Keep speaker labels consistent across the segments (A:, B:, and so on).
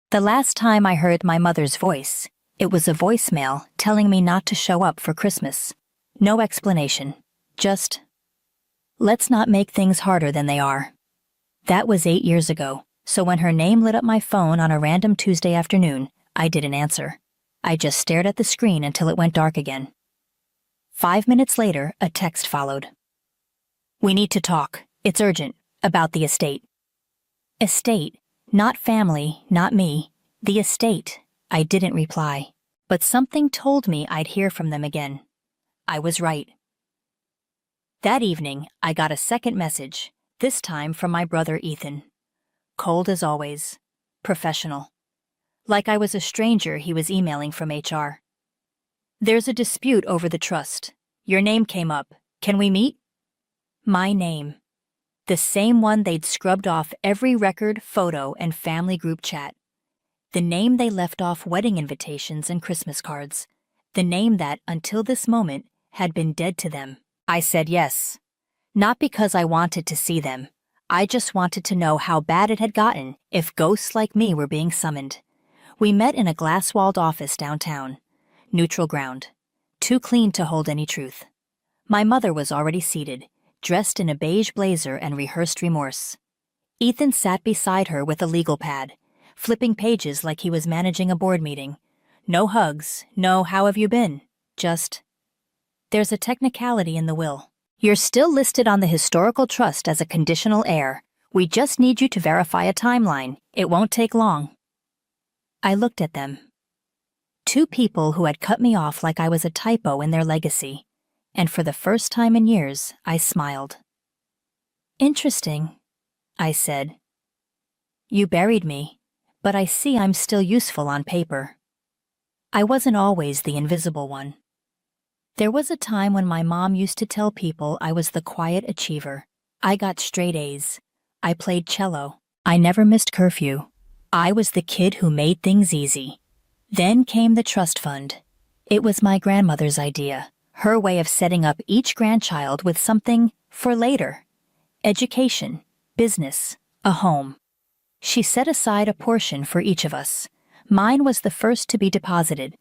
A: The last time I heard my mother's voice, it was a voicemail telling me not to show up for Christmas. No explanation. Just, let's not make things harder than they are. That was 8 years ago, so when her name lit up my phone on a random Tuesday afternoon, I didn't answer. I just stared at the screen until it went dark again. 5 minutes later, a text followed. We need to talk. It's urgent. About the estate. Estate. Not family, not me. The estate. I didn't reply. But something told me I'd hear from them again. I was right. That evening, I got a second message, this time from my brother Ethan. Cold as always. Professional. Like I was a stranger he was emailing from HR. There's a dispute over the trust. Your name came up. Can we meet? My name. The same one they'd scrubbed off every record, photo, and family group chat. The name they left off wedding invitations and Christmas cards. The name that, until this moment, had been dead to them. I said yes. Not because I wanted to see them. I just wanted to know how bad it had gotten if ghosts like me were being summoned. We met in a glass-walled office downtown. Neutral ground. Too clean to hold any truth. My mother was already seated, dressed in a beige blazer and rehearsed remorse. Ethan sat beside her with a legal pad, flipping pages like he was managing a board meeting. No hugs, no how have you been, just, there's a technicality in the will. You're still listed on the historical trust as a conditional heir. We just need you to verify a timeline. It won't take long. I looked at them. Two people who had cut me off like I was a typo in their legacy. And for the first time in years, I smiled. Interesting, I said. You buried me, but I see I'm still useful on paper. I wasn't always the invisible one. There was a time when my mom used to tell people I was the quiet achiever. I got straight A's. I played cello. I never missed curfew. I was the kid who made things easy. Then came the trust fund. It was my grandmother's idea. Her way of setting up each grandchild with something for later. Education, business, a home. She set aside a portion for each of us. Mine was the first to be deposited.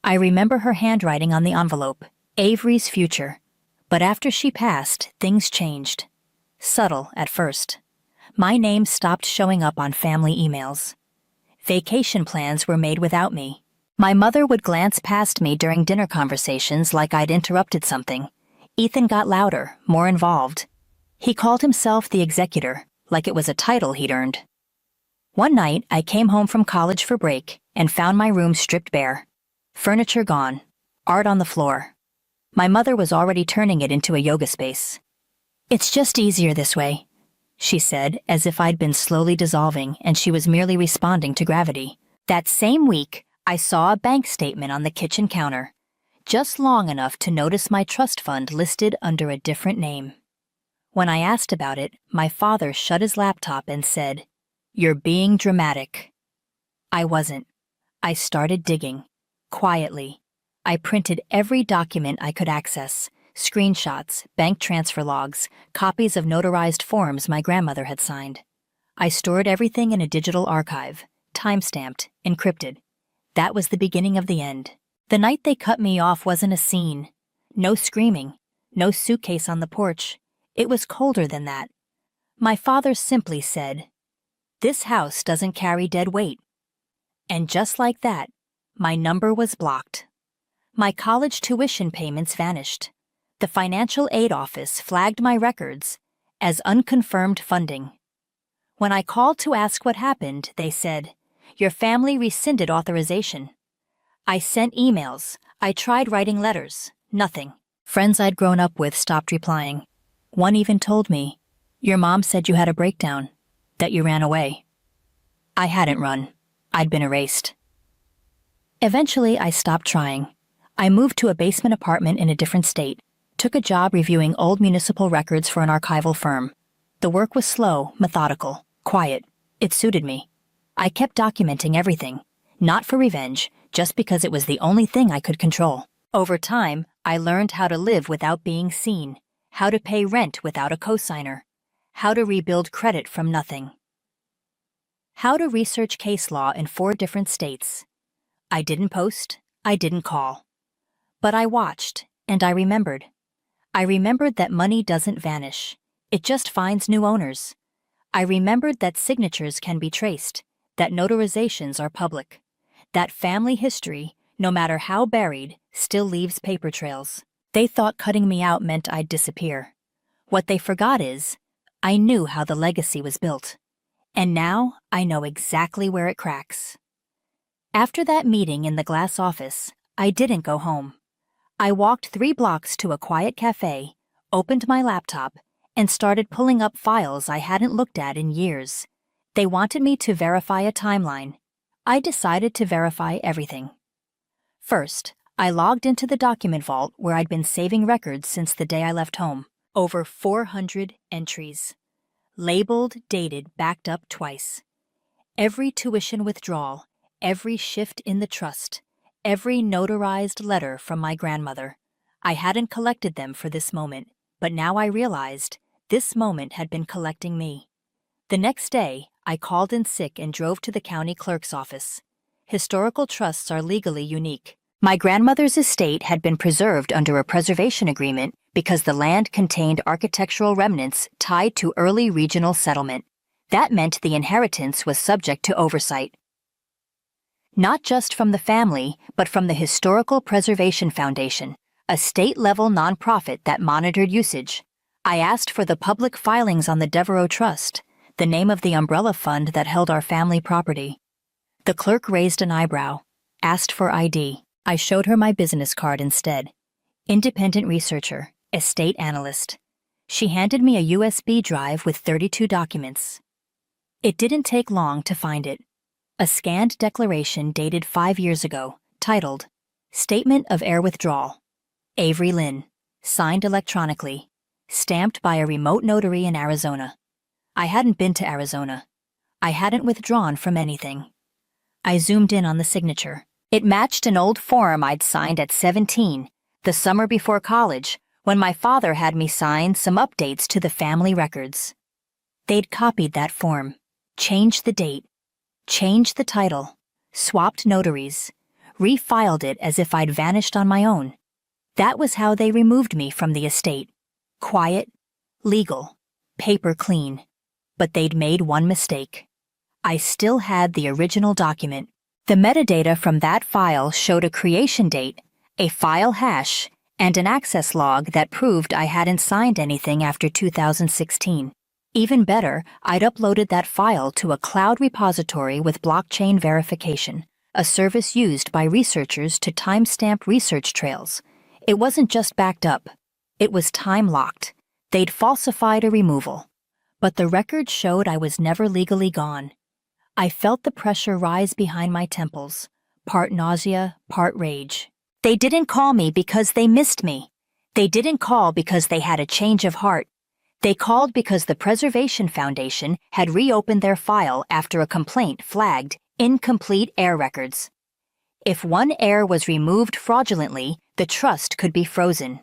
A: I remember her handwriting on the envelope, Avery's future. But after she passed, things changed. Subtle at first. My name stopped showing up on family emails. Vacation plans were made without me. My mother would glance past me during dinner conversations like I'd interrupted something. Ethan got louder, more involved. He called himself the executor, like it was a title he'd earned. One night, I came home from college for break and found my room stripped bare. Furniture gone. Art on the floor. My mother was already turning it into a yoga space. It's just easier this way, she said, as if I'd been slowly dissolving and she was merely responding to gravity. That same week, I saw a bank statement on the kitchen counter, just long enough to notice my trust fund listed under a different name. When I asked about it, my father shut his laptop and said, "You're being dramatic." I wasn't. I started digging. Quietly. I printed every document I could access, screenshots, bank transfer logs, copies of notarized forms my grandmother had signed. I stored everything in a digital archive, time-stamped, encrypted. That was the beginning of the end. The night they cut me off wasn't a scene. No screaming, no suitcase on the porch. It was colder than that. My father simply said, "This house doesn't carry dead weight." And just like that, my number was blocked. My college tuition payments vanished. The financial aid office flagged my records as unconfirmed funding. When I called to ask what happened, they said, "Your family rescinded authorization." I sent emails. I tried writing letters. Nothing. Friends I'd grown up with stopped replying. One even told me, "Your mom said you had a breakdown, that you ran away." I hadn't run. I'd been erased. Eventually, I stopped trying. I moved to a basement apartment in a different state, took a job reviewing old municipal records for an archival firm. The work was slow, methodical, quiet. It suited me. I kept documenting everything, not for revenge, just because it was the only thing I could control. Over time, I learned how to live without being seen, how to pay rent without a cosigner, how to rebuild credit from nothing. How to research case law in 4 different states. I didn't post, I didn't call. But I watched, and I remembered. I remembered that money doesn't vanish. It just finds new owners. I remembered that signatures can be traced, that notarizations are public, that family history, no matter how buried, still leaves paper trails. They thought cutting me out meant I'd disappear. What they forgot is, I knew how the legacy was built. And now I know exactly where it cracks. After that meeting in the glass office, I didn't go home. I walked 3 blocks to a quiet cafe, opened my laptop, and started pulling up files I hadn't looked at in years. They wanted me to verify a timeline. I decided to verify everything. First, I logged into the document vault where I'd been saving records since the day I left home. Over 400 entries. Labeled, dated, backed up twice. Every tuition withdrawal, every shift in the trust, every notarized letter from my grandmother. I hadn't collected them for this moment, but now I realized this moment had been collecting me. The next day, I called in sick and drove to the county clerk's office. Historical trusts are legally unique. My grandmother's estate had been preserved under a preservation agreement because the land contained architectural remnants tied to early regional settlement. That meant the inheritance was subject to oversight. Not just from the family, but from the Historical Preservation Foundation, a state-level nonprofit that monitored usage. I asked for the public filings on the Devereaux Trust, the name of the umbrella fund that held our family property. The clerk raised an eyebrow, asked for ID. I showed her my business card instead. Independent researcher, estate analyst. She handed me a USB drive with 32 documents. It didn't take long to find it. A scanned declaration dated 5 years ago, titled, Statement of Heir Withdrawal. Avery Lynn, signed electronically, stamped by a remote notary in Arizona. I hadn't been to Arizona. I hadn't withdrawn from anything. I zoomed in on the signature. It matched an old form I'd signed at 17, the summer before college, when my father had me sign some updates to the family records. They'd copied that form, changed the date, changed the title, swapped notaries, refiled it as if I'd vanished on my own. That was how they removed me from the estate. Quiet, legal, paper clean. But they'd made one mistake. I still had the original document. The metadata from that file showed a creation date, a file hash, and an access log that proved I hadn't signed anything after 2016. Even better, I'd uploaded that file to a cloud repository with blockchain verification, a service used by researchers to timestamp research trails. It wasn't just backed up. It was time-locked. They'd falsified a removal. But the record showed I was never legally gone. I felt the pressure rise behind my temples, part nausea, part rage. They didn't call me because they missed me. They didn't call because they had a change of heart. They called because the Preservation Foundation had reopened their file after a complaint flagged incomplete heir records. If one heir was removed fraudulently, the trust could be frozen.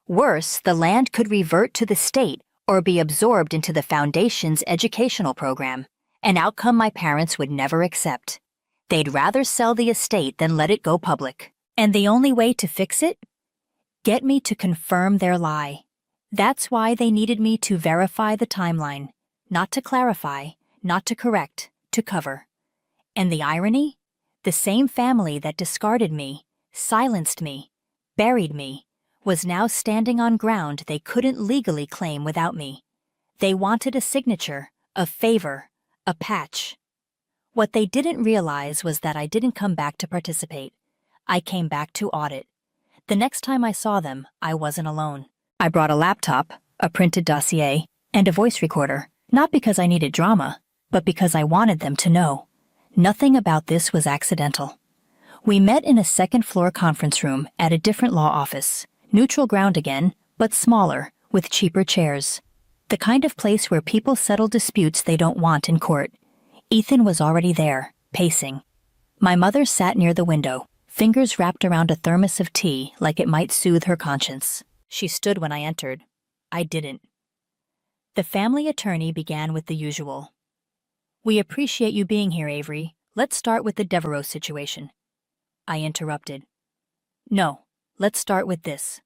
A: Worse, the land could revert to the state or be absorbed into the Foundation's educational program, an outcome my parents would never accept. They'd rather sell the estate than let it go public. And the only way to fix it? Get me to confirm their lie. That's why they needed me to verify the timeline, not to clarify, not to correct, to cover. And the irony? The same family that discarded me, silenced me, buried me, was now standing on ground they couldn't legally claim without me. They wanted a signature, a favor, a patch. What they didn't realize was that I didn't come back to participate. I came back to audit. The next time I saw them, I wasn't alone. I brought a laptop, a printed dossier, and a voice recorder, not because I needed drama, but because I wanted them to know. Nothing about this was accidental. We met in a second-floor conference room at a different law office, neutral ground again, but smaller, with cheaper chairs. The kind of place where people settle disputes they don't want in court. Ethan was already there, pacing. My mother sat near the window, fingers wrapped around a thermos of tea like it might soothe her conscience. She stood when I entered. I didn't. The family attorney began with the usual. We appreciate you being here, Avery. Let's start with the Devereaux situation. I interrupted. No, let's start with this.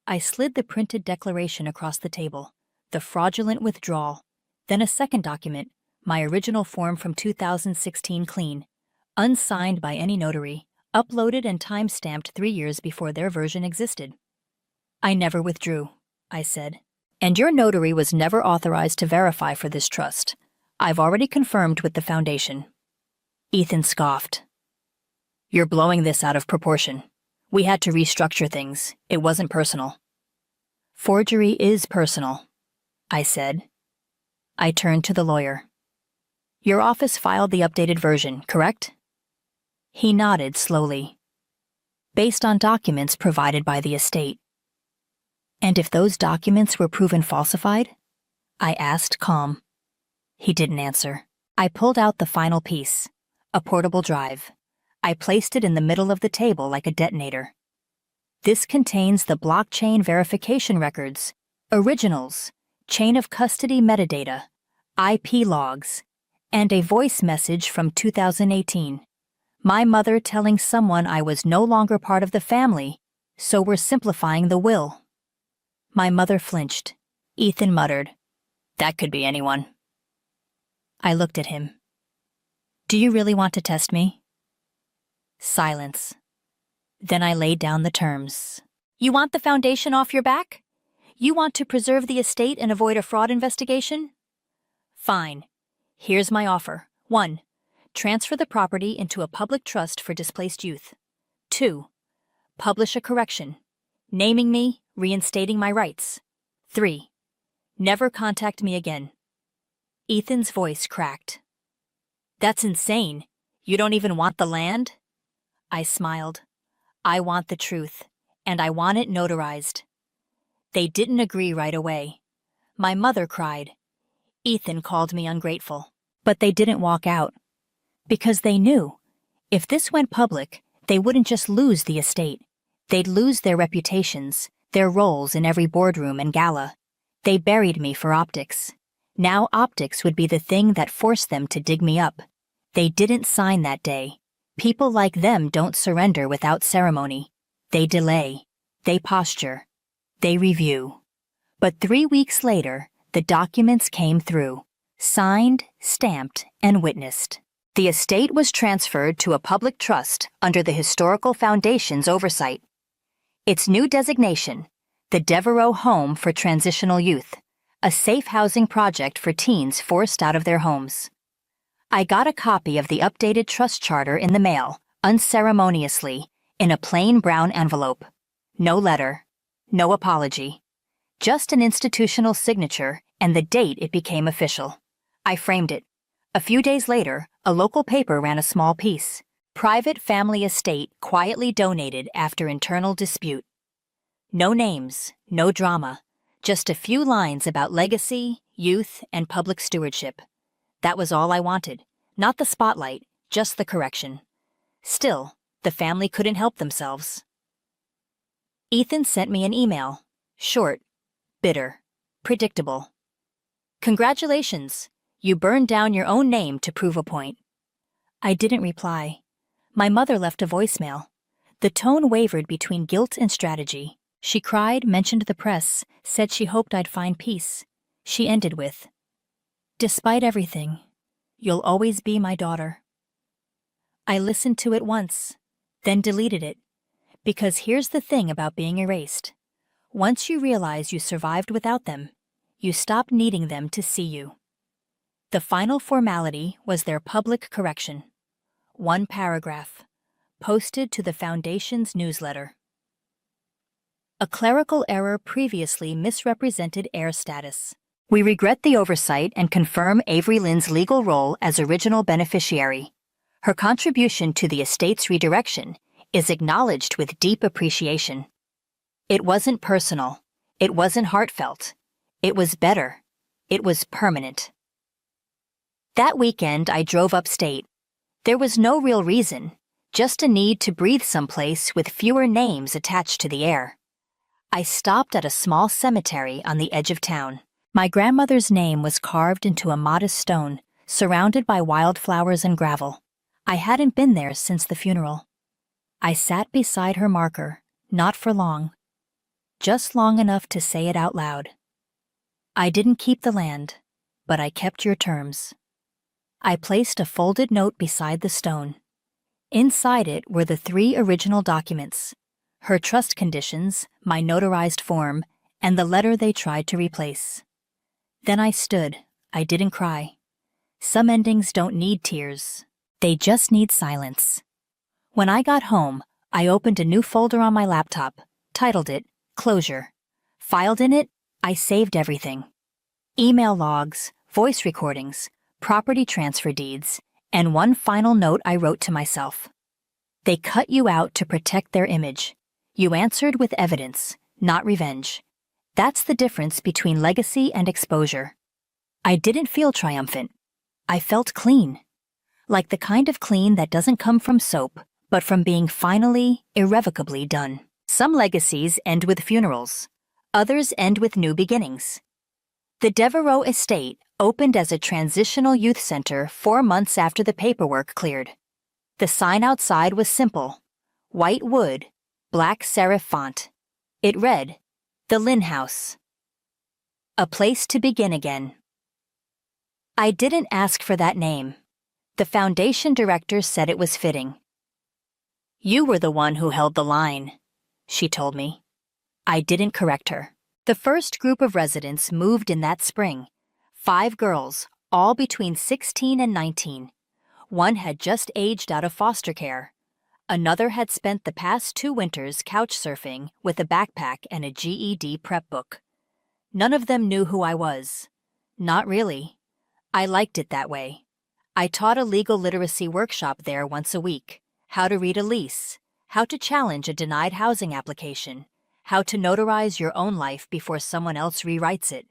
A: I slid the printed declaration across the table, the fraudulent withdrawal, then a second document, my original form from 2016 clean, unsigned by any notary, uploaded and time-stamped 3 years before their version existed. I never withdrew, I said. And your notary was never authorized to verify for this trust. I've already confirmed with the foundation. Ethan scoffed. You're blowing this out of proportion. We had to restructure things. It wasn't personal. Forgery is personal, I said. I turned to the lawyer. Your office filed the updated version, correct? He nodded slowly. Based on documents provided by the estate. And if those documents were proven falsified? I asked, calm. He didn't answer. I pulled out the final piece, a portable drive. I placed it in the middle of the table like a detonator. This contains the blockchain verification records, originals, chain of custody metadata, IP logs, and a voice message from 2018. My mother telling someone I was no longer part of the family, so we're simplifying the will. My mother flinched. Ethan muttered, That could be anyone. I looked at him. Do you really want to test me? Silence. Then I laid down the terms. You want the foundation off your back? You want to preserve the estate and avoid a fraud investigation? Fine. Here's my offer. 1. Transfer the property into a public trust for displaced youth. 2. Publish a correction, naming me, reinstating my rights. 3. Never contact me again. Ethan's voice cracked. That's insane. You don't even want the land? I smiled. I want the truth, and I want it notarized. They didn't agree right away. My mother cried. Ethan called me ungrateful. But they didn't walk out. Because they knew, if this went public, they wouldn't just lose the estate. They'd lose their reputations, their roles in every boardroom and gala. They buried me for optics. Now optics would be the thing that forced them to dig me up. They didn't sign that day. People like them don't surrender without ceremony. They delay. They posture. They review. But 3 weeks later, the documents came through, signed, stamped, and witnessed. The estate was transferred to a public trust under the Historical Foundation's oversight. Its new designation, the Devereaux Home for Transitional Youth, a safe housing project for teens forced out of their homes. I got a copy of the updated trust charter in the mail, unceremoniously, in a plain brown envelope. No letter, no apology. Just an institutional signature and the date it became official. I framed it. A few days later, a local paper ran a small piece. Private family estate quietly donated after internal dispute. No names, no drama, just a few lines about legacy, youth, and public stewardship. That was all I wanted. Not the spotlight, just the correction. Still, the family couldn't help themselves. Ethan sent me an email. Short, bitter, predictable. Congratulations. You burned down your own name to prove a point. I didn't reply. My mother left a voicemail. The tone wavered between guilt and strategy. She cried, mentioned the press, said she hoped I'd find peace. She ended with, Despite everything, you'll always be my daughter. I listened to it once, then deleted it. Because here's the thing about being erased. Once you realize you survived without them, you stop needing them to see you. The final formality was their public correction. 1 paragraph, posted to the Foundation's newsletter. A clerical error previously misrepresented heir status. We regret the oversight and confirm Avery Lynn's legal role as original beneficiary. Her contribution to the estate's redirection is acknowledged with deep appreciation. It wasn't personal. It wasn't heartfelt. It was better. It was permanent. That weekend, I drove upstate. There was no real reason, just a need to breathe someplace with fewer names attached to the air. I stopped at a small cemetery on the edge of town. My grandmother's name was carved into a modest stone, surrounded by wildflowers and gravel. I hadn't been there since the funeral. I sat beside her marker, not for long, just long enough to say it out loud. I didn't keep the land, but I kept your terms. I placed a folded note beside the stone. Inside it were the 3 original documents: her trust conditions, my notarized form, and the letter they tried to replace. Then I stood. I didn't cry. Some endings don't need tears. They just need silence. When I got home, I opened a new folder on my laptop, titled it Closure. Filed in it, I saved everything. Email logs, voice recordings, property transfer deeds, and one final note I wrote to myself. They cut you out to protect their image. You answered with evidence, not revenge. That's the difference between legacy and exposure. I didn't feel triumphant. I felt clean. Like the kind of clean that doesn't come from soap, but from being finally, irrevocably done. Some legacies end with funerals. Others end with new beginnings. The Devereaux estate opened as a transitional youth center 4 months after the paperwork cleared. The sign outside was simple: white wood, black serif font. It read, "The Lynn House. A place to begin again." I didn't ask for that name. The foundation director said it was fitting. "You were the one who held the line," she told me. I didn't correct her. The first group of residents moved in that spring. 5 girls, all between 16 and 19. One had just aged out of foster care. Another had spent the past 2 winters couch surfing with a backpack and a GED prep book. None of them knew who I was. Not really. I liked it that way. I taught a legal literacy workshop there once a week: how to read a lease, how to challenge a denied housing application, how to notarize your own life before someone else rewrites it.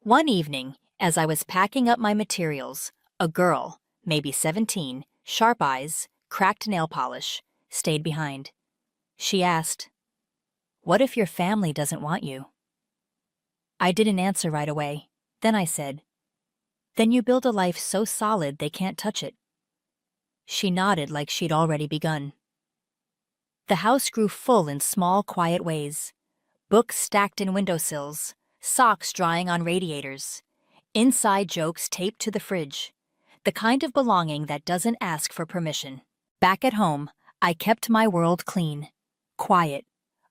A: One evening, as I was packing up my materials, a girl, maybe 17, sharp eyes, cracked nail polish, stayed behind. She asked, "What if your family doesn't want you?" I didn't answer right away. Then I said, "Then you build a life so solid they can't touch it." She nodded like she'd already begun. The house grew full in small, quiet ways. Books stacked in windowsills, socks drying on radiators, inside jokes taped to the fridge. The kind of belonging that doesn't ask for permission. Back at home, I kept my world clean, quiet,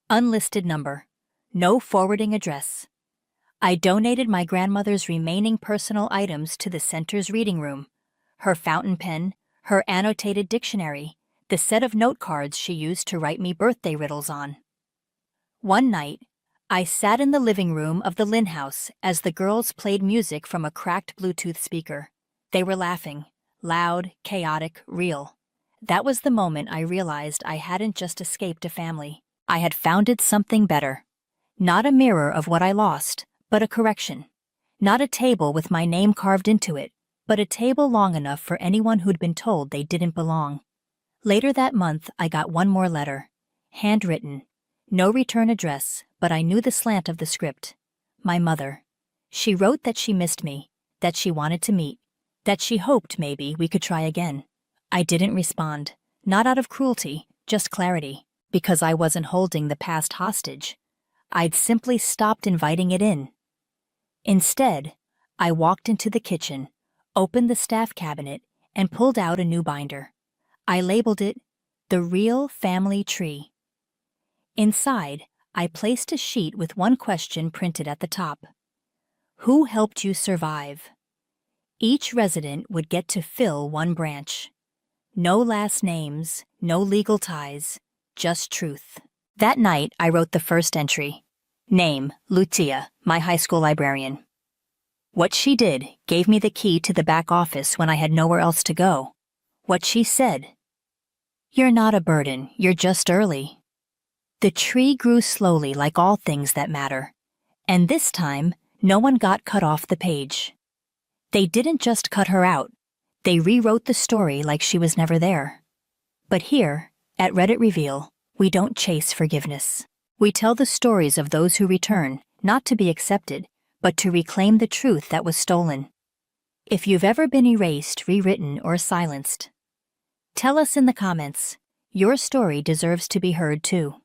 A: unlisted number, no forwarding address. I donated my grandmother's remaining personal items to the center's reading room: her fountain pen, her annotated dictionary, the set of note cards she used to write me birthday riddles on. One night, I sat in the living room of the Lynn house as the girls played music from a cracked Bluetooth speaker. They were laughing, loud, chaotic, real. That was the moment I realized I hadn't just escaped a family. I had founded something better. Not a mirror of what I lost, but a correction. Not a table with my name carved into it, but a table long enough for anyone who'd been told they didn't belong. Later that month, I got one more letter. Handwritten. No return address, but I knew the slant of the script. My mother. She wrote that she missed me, that she wanted to meet, that she hoped maybe we could try again. I didn't respond. Not out of cruelty, just clarity. Because I wasn't holding the past hostage. I'd simply stopped inviting it in. Instead, I walked into the kitchen, opened the staff cabinet, and pulled out a new binder. I labeled it, "The Real Family Tree." Inside, I placed a sheet with one question printed at the top. Who helped you survive? Each resident would get to fill one branch. No last names, no legal ties, just truth. That night, I wrote the first entry. Name, Lucia, my high school librarian. What she did gave me the key to the back office when I had nowhere else to go. What she said. You're not a burden, you're just early. The tree grew slowly like all things that matter. And this time, no one got cut off the page. They didn't just cut her out. They rewrote the story like she was never there. But here, at Reddit Reveal, we don't chase forgiveness. We tell the stories of those who return, not to be accepted, but to reclaim the truth that was stolen. If you've ever been erased, rewritten, or silenced, tell us in the comments. Your story deserves to be heard too.